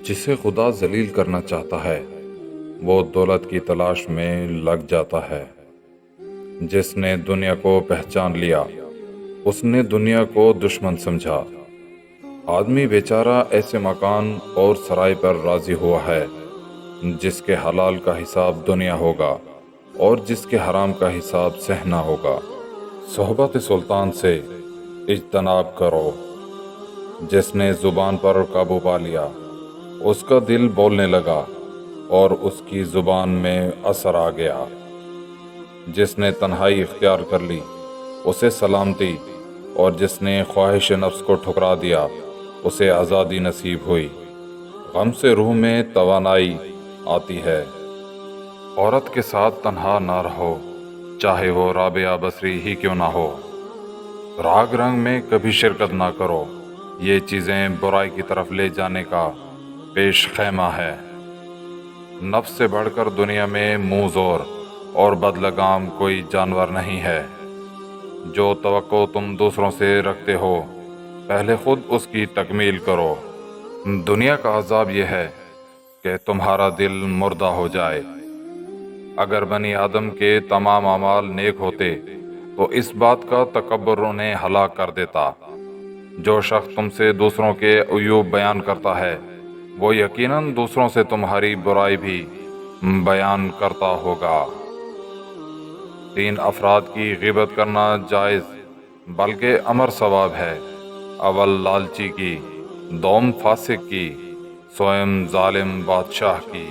جسے خدا ذلیل کرنا چاہتا ہے وہ دولت کی تلاش میں لگ جاتا ہے۔ جس نے دنیا کو پہچان لیا اس نے دنیا کو دشمن سمجھا۔ آدمی بیچارہ ایسے مکان اور سرائے پر راضی ہوا ہے جس کے حلال کا حساب دنیا ہوگا اور جس کے حرام کا حساب سہنا ہوگا۔ صحبت سلطان سے اجتناب کرو۔ جس نے زبان پر قابو پا لیا اس کا دل بولنے لگا اور اس کی زبان میں اثر آ گیا۔ جس نے تنہائی اختیار کر لی اسے سلامتی، اور جس نے خواہش نفس کو ٹھکرا دیا اسے آزادی نصیب ہوئی۔ غم سے روح میں توانائی آتی ہے۔ عورت کے ساتھ تنہا نہ رہو، چاہے وہ رابعہ بصری ہی کیوں نہ ہو۔ راگ رنگ میں کبھی شرکت نہ کرو، یہ چیزیں برائی کی طرف لے جانے کا پیش خیمہ ہے۔ نفس سے بڑھ کر دنیا میں منہ زور اور بدلگام کوئی جانور نہیں ہے۔ جو توقع تم دوسروں سے رکھتے ہو پہلے خود اس کی تکمیل کرو۔ دنیا کا عذاب یہ ہے کہ تمہارا دل مردہ ہو جائے۔ اگر بنی آدم کے تمام اعمال نیک ہوتے تو اس بات کا تکبر انہیں ہلاک کر دیتا۔ جو شخص تم سے دوسروں کے عیوب بیان کرتا ہے وہ یقیناً دوسروں سے تمہاری برائی بھی بیان کرتا ہوگا۔ 3 افراد کی غیبت کرنا جائز بلکہ امر ثواب ہے۔ اول لالچی کی، دوم فاسق کی، سوئم ظالم بادشاہ کی۔